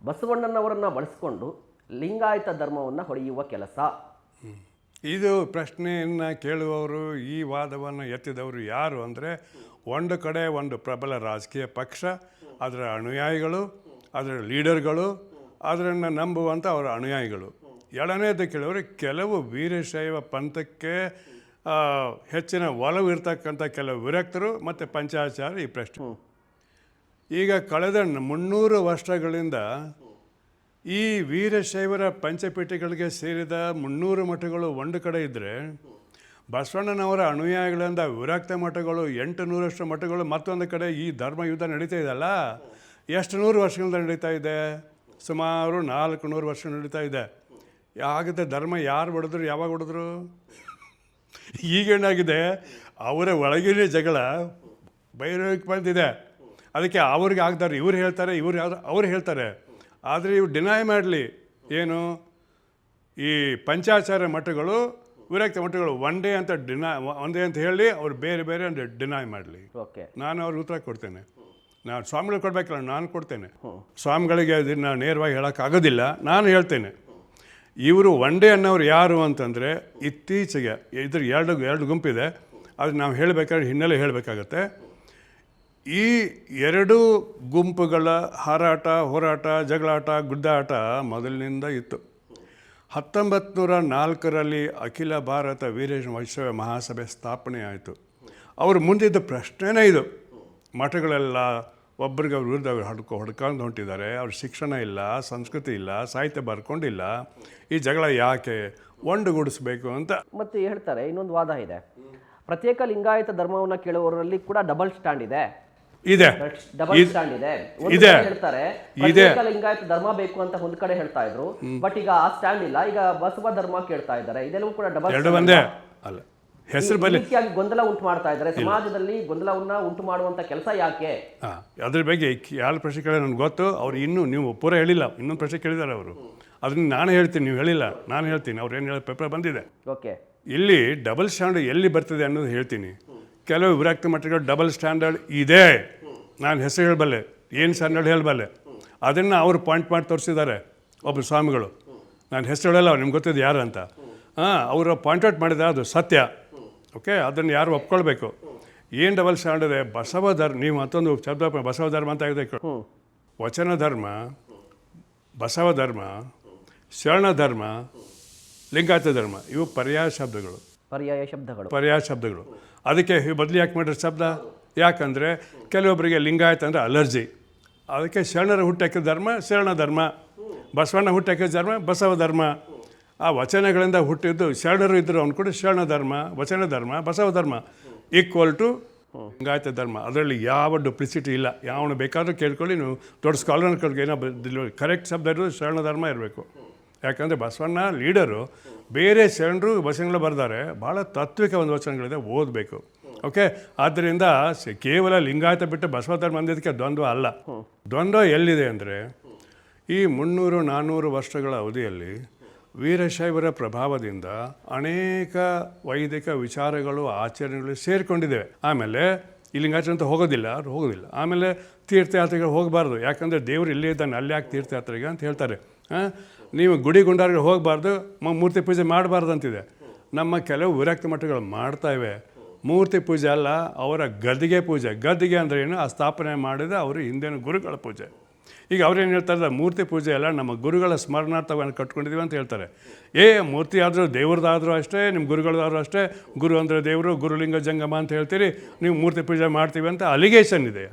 ಬಸವಣ್ಣನವರನ್ನು ಬಳಸ್ಕೊಂಡು ಲಿಂಗಾಯತ ಧರ್ಮವನ್ನು ಹೊಡೆಯುವ ಕೆಲಸ. ಇದು ಪ್ರಶ್ನೆಯನ್ನು ಕೇಳುವವರು, ಈ ವಾದವನ್ನು ಎತ್ತಿದವರು ಯಾರು ಅಂದರೆ, ಒಂದು ಕಡೆ ಒಂದು ಪ್ರಬಲ ರಾಜಕೀಯ ಪಕ್ಷ, ಅದರ ಅನುಯಾಯಿಗಳು, ಅದರ ಲೀಡರ್ಗಳು, ಅದನ್ನು ನಂಬುವಂಥ ಅವರ ಅನುಯಾಯಿಗಳು. ಎರಡನೇದು ಕೇಳಿದ್ರೆ ಕೆಲವು ವೀರಶೈವ ಪಂಥಕ್ಕೆ ಹೆಚ್ಚಿನ ಒಲವು ಇರ್ತಕ್ಕಂಥ ಕೆಲವು ವಿರಕ್ತರು ಮತ್ತು ಪಂಚಾಚಾರ. ಈ ಪ್ರಶ್ನೆ ಈಗ ಕಳೆದ 300 ವರ್ಷಗಳಿಂದ ಈ ವೀರಶೈವರ ಪಂಚಪೀಠಗಳಿಗೆ ಸೇರಿದ 300 ಮಠಗಳು ಒಂದು ಕಡೆ ಇದ್ದರೆ, ಬಸವಣ್ಣನವರ ಅನುಯಾಯಿಗಳಿಂದ ವಿರಕ್ತ ಮಠಗಳು 800ರಷ್ಟು ಮಠಗಳು ಮತ್ತೊಂದು ಕಡೆ ಈ ಧರ್ಮ ಯುದ್ಧ ನಡೀತಾ ಇದೆಯಲ್ಲ. ಎಷ್ಟು 100 ವರ್ಷಗಳಿಂದ ನಡೀತಾ ಇದೆ? ಸುಮಾರು 400 ವರ್ಷ ನಡೀತಾ ಇದೆ. ಆಗುತ್ತೆ ಧರ್ಮ ಯಾರು ಹೊಡೆದ್ರು, ಯಾವಾಗ ಹೊಡೆದ್ರು? ಈಗೇನಾಗಿದೆ, ಅವರ ಒಳಗಿನ ಜಗಳ ಬಹಿರಂಗಕ್ಕೆ ಬಂದಿದೆ. ಅದಕ್ಕೆ ಅವ್ರಿಗೆ ಆಗ್ತಾರೆ, ಇವ್ರು ಹೇಳ್ತಾರೆ, ಅವ್ರು ಹೇಳ್ತಾರೆ. ಆದರೆ ಇವ್ರು ಡಿನೈ ಮಾಡಲಿ, ಏನು ಈ ಪಂಚಾಚಾರ ಮಠಗಳು ವಿರಕ್ತ ಮಠಗಳು ಒಂದೇ ಅಂತ ಹೇಳಿ ಅವ್ರು ಬೇರೆ ಬೇರೆ ಅಂತ ಡಿನೈ ಮಾಡಲಿ. ನಾನು ಅವ್ರಿಗೆ ಉತ್ತರ ಕೊಡ್ತೇನೆ. ನಾನು ಸ್ವಾಮಿಗಳು ಕೊಡಬೇಕಲ್ಲ, ನಾನು ಕೊಡ್ತೇನೆ. ಸ್ವಾಮಿಗಳಿಗೆ ಅದನ್ನು ನೇರವಾಗಿ ಹೇಳೋಕ್ಕಾಗೋದಿಲ್ಲ, ನಾನು ಹೇಳ್ತೇನೆ. ಇವರು ಒಂದೇ ಅನ್ನೋರು ಯಾರು ಅಂತಂದರೆ, ಇತ್ತೀಚೆಗೆ ಇದ್ರ ಎರಡು ಗುಂಪಿದೆ. ಅದು ನಾವು ಹೇಳಬೇಕಾದ್ರೆ ಹಿನ್ನೆಲೆ ಹೇಳಬೇಕಾಗತ್ತೆ. ಈ ಎರಡು ಗುಂಪುಗಳ ಹೋರಾಟ, ಜಗಳಾಟ, ಗುದ್ದಾಟ ಮೊದಲಿನಿಂದ ಇತ್ತು. 1904ರಲ್ಲಿ ಅಖಿಲ ಭಾರತ ವೀರಶೈವ ಮಹಾಸಭೆ ಸ್ಥಾಪನೆ ಆಯಿತು. ಅವರು ಮುಂದಿದ್ದ ಪ್ರಶ್ನೆನೇ ಇದು. ಮಠಗಳೆಲ್ಲ ಒಬ್ರಿಗೆ ವಿರುದ್ಧ ಹೊಡ್ಕೊಂಡು ಹೊಂಟಿದ್ದಾರೆ. ಅವ್ರ ಶಿಕ್ಷಣ ಇಲ್ಲ, ಸಂಸ್ಕೃತಿ ಇಲ್ಲ, ಸಾಹಿತ್ಯ ಬರ್ಕೊಂಡಿಲ್ಲ. ಈ ಜಗಳ ಯಾಕೆ ಒಂದುಗೂಡಿಸ್ಬೇಕು ಅಂತ ಮತ್ತೆ ಹೇಳ್ತಾರೆ. ಇನ್ನೊಂದು ವಾದ ಇದೆ, ಪ್ರತ್ಯೇಕ ಲಿಂಗಾಯತ ಧರ್ಮವನ್ನು ಕೇಳುವವರಲ್ಲಿ ಕೂಡ ಡಬಲ್ ಸ್ಟ್ಯಾಂಡ್ ಇದೆ. ಡಬಲ್ ಸ್ಟ್ಯಾಂಡ್ ಇದೆ ಹೇಳ್ತಾರೆ. ಪ್ರತ್ಯೇಕ ಲಿಂಗಾಯತ ಧರ್ಮ ಬೇಕು ಅಂತ ಒಂದ್ ಕಡೆ ಹೇಳ್ತಾ ಇದ್ರು, ಬಟ್ ಈಗ ಆ ಸ್ಟ್ಯಾಂಡ್ ಇಲ್ಲ. ಈಗ ಬಸವ ಧರ್ಮ ಕೇಳ್ತಾ ಇದ್ದಾರೆ. ಇದೆಲ್ಲವೂ ಕೂಡ ಡಬಲ್ ಅಲ್ಲ, ಹೆಸರು ಬಲಿ ಗೊಂದಲ ಉಂಟು ಮಾಡ್ತಾ ಇದ್ದಾರೆ. ಸಮಾಜದಲ್ಲಿ ಗೊಂದಲವನ್ನ ಉಂಟು ಮಾಡುವಂತ ಕೆಲಸ ಯಾಕೆ? ಅದ್ರ ಬಗ್ಗೆ ಯಾರು ಪ್ರಶ್ನೆ ಕೇಳಿದ್ರೆ ನನಗೆ ಗೊತ್ತು. ಅವ್ರು ಇನ್ನೂ ನೀವು ಪೂರ ಹೇಳಿಲ್ಲ, ಇನ್ನೊಂದು ಪ್ರಶ್ನೆ ಕೇಳಿದ್ದಾರೆ ಅವರು. ಅದನ್ನ ನಾನು ಹೇಳ್ತೀನಿ, ನೀವು ಹೇಳಿಲ್ಲ, ನಾನು ಹೇಳ್ತೀನಿ. ಅವ್ರು ಏನು ಹೇಳೋ ಪೇಪರ್ ಬಂದಿದೆ. ಓಕೆ, ಇಲ್ಲಿ ಡಬಲ್ ಸ್ಟ್ಯಾಂಡರ್ಡ್ ಎಲ್ಲಿ ಬರ್ತದೆ ಅನ್ನೋದು ಹೇಳ್ತೀನಿ. ಕೆಲವು ವಿರಕ್ತ ಮಠಗಳು ಡಬಲ್ ಸ್ಟ್ಯಾಂಡರ್ಡ್ ಇದೆ. ನಾನು ಹೆಸರು ಹೇಳಬಲ್ಲೆ, ಏನು ಸ್ಟ್ಯಾಂಡರ್ಡ್ ಹೇಳಬಲ್ಲೆ. ಅದನ್ನು ಅವರು ಪಾಯಿಂಟ್ ಮಾಡಿ ತೋರಿಸಿದ್ದಾರೆ ಒಬ್ಬರು ಸ್ವಾಮಿಗಳು. ನಾನು ಹೆಸರು ಹೇಳಲ್ಲ, ನಿಮ್ಗೆ ಗೊತ್ತಿದ್ದು ಯಾರು ಅಂತ. ಅವರು ಪಾಯಿಂಟ್ ಔಟ್ ಮಾಡಿದ್ದಾರೆ, ಅದು ಸತ್ಯ. ಓಕೆ, ಅದನ್ನು ಯಾರು ಒಪ್ಕೊಳ್ಬೇಕು. ಏನು ಡಬಲ್ ಸ್ಟ್ಯಾಂಡರ್ಡ್ ಇದೆ? ಬಸವ ಧರ್ಮ, ನೀವು ಮತ್ತೊಂದು ಶಬ್ದ ಬಸವ ಧರ್ಮ ಅಂತ ಆಗಿದೆ. ವಚನ ಧರ್ಮ, ಬಸವ ಧರ್ಮ, ಶರಣ ಧರ್ಮ, ಲಿಂಗಾಯತ ಧರ್ಮ, ಇವು ಪರ್ಯಾಯ ಶಬ್ದಗಳು. ಅದಕ್ಕೆ ಬದಲು ಯಾಕೆ ಮಾಡಿರೋ ಶಬ್ದ? ಯಾಕಂದರೆ ಕೆಲವೊಬ್ಬರಿಗೆ ಲಿಂಗಾಯತ ಅಂದರೆ ಅಲರ್ಜಿ. ಅದಕ್ಕೆ ಶರಣರ ಹುಟ್ಟಾಕಿದ ಧರ್ಮ ಶರಣ ಧರ್ಮ, ಬಸವಣ್ಣ ಹುಟ್ಟಾಕಿದ ಧರ್ಮ ಬಸವ ಧರ್ಮ. ಆ ವಚನಗಳಿಂದ ಹುಟ್ಟಿದ್ದು ಶರಣರು ಇದ್ದರು ಅಂದ್ಕೊಂಡು ಶರಣ ಧರ್ಮ, ವಚನ ಧರ್ಮ, ಬಸವ ಧರ್ಮ ಈಕ್ವಲ್ ಟು ಲಿಂಗಾಯತ ಧರ್ಮ. ಅದರಲ್ಲಿ ಯಾವ ಡುಪ್ಲಿಸಿಟಿ ಇಲ್ಲ. ಯಾವನು ಬೇಕಾದರೂ ಕೇಳ್ಕೊಳ್ಳಿ, ನೀವು ದೊಡ್ಡ ಸ್ಕಾಲರ್ನ ಕಡೆಗೆ ಏನೋ ಕರೆಕ್ಟ್ ಶಬ್ದ ಇರೋದು ಶರಣ ಧರ್ಮ ಇರಬೇಕು. ಯಾಕಂದರೆ ಬಸವಣ್ಣ ಲೀಡರು, ಬೇರೆ ಶರಣರು ವಚನಗಳು ಬರ್ತಾರೆ, ಭಾಳ ತಾತ್ವಿಕ ಒಂದು ವಚನಗಳಿದೆ, ಓದಬೇಕು. ಓಕೆ, ಆದ್ದರಿಂದ ಕೇವಲ ಲಿಂಗಾಯತ ಬಿಟ್ಟು ಬಸವ ಧರ್ಮ ಅಂದಿದ್ದಕ್ಕೆ ದ್ವಂದ್ವ ಅಲ್ಲ. ದ್ವಂದ್ವ ಎಲ್ಲಿದೆ ಅಂದರೆ, ಈ 300-400 ವರ್ಷಗಳ ಅವಧಿಯಲ್ಲಿ ವೀರಶೈವರ ಪ್ರಭಾವದಿಂದ ಅನೇಕ ವೈದಿಕ ವಿಚಾರಗಳು, ಆಚರಣೆಗಳು ಸೇರಿಕೊಂಡಿದ್ದೇವೆ. ಆಮೇಲೆ ಈ ಲಿಂಗಾಯತ ಅಂತ ಹೋಗೋದಿಲ್ಲ. ಆಮೇಲೆ ತೀರ್ಥಯಾತ್ರೆಗಳು ಹೋಗಬಾರ್ದು, ಯಾಕಂದರೆ ದೇವರು ಇಲ್ಲೇ ಇದ್ದಾನೆ, ಅಲ್ಲಿ ಯಾಕೆ ತೀರ್ಥಯಾತ್ರೆಗೆ ಅಂತ ಹೇಳ್ತಾರೆ. ನೀವು ಗುಡಿ ಗುಂಡಾರಿಗೆ ಹೋಗಬಾರ್ದು, ಮೂರ್ತಿ ಪೂಜೆ ಮಾಡಬಾರ್ದು ಅಂತಿದೆ. ನಮ್ಮ ಕೆಲವು ವಿರಕ್ತ ಮಠಗಳು ಮಾಡ್ತಾ ಇವೆ. ಮೂರ್ತಿ ಪೂಜೆ ಅಲ್ಲ, ಅವರ ಗದ್ದಿಗೆ ಪೂಜೆ. ಗದ್ದಿಗೆ ಅಂದರೆ ಏನು? ಆ ಸ್ಥಾಪನೆ ಮಾಡಿದ ಅವರು ಹಿಂದಿನ ಗುರುಗಳ ಪೂಜೆ. ಈಗ ಅವ್ರೇನು ಹೇಳ್ತಾರೆ? ಮೂರ್ತಿ ಪೂಜೆ ಅಲ್ಲ, ನಮ್ಮ ಗುರುಗಳ ಸ್ಮರಣಾರ್ಥವನ್ನು ಕಟ್ಕೊಂಡಿದ್ದೀವಿ ಅಂತ ಹೇಳ್ತಾರೆ. ಮೂರ್ತಿ ಆದರೂ ದೇವ್ರದ್ದಾದರೂ ಅಷ್ಟೇ, ನಿಮ್ಮ ಗುರುಗಳದಾದರೂ ಅಷ್ಟೇ. ಗುರು ಅಂದರೆ ದೇವರು, ಗುರುಲಿಂಗ ಜಂಗಮ ಅಂತ ಹೇಳ್ತೀರಿ, ನೀವು ಮೂರ್ತಿ ಪೂಜೆ ಮಾಡ್ತೀವಿ ಅಂತ ಅಲಿಗೇಷನ್ ಇದೆ.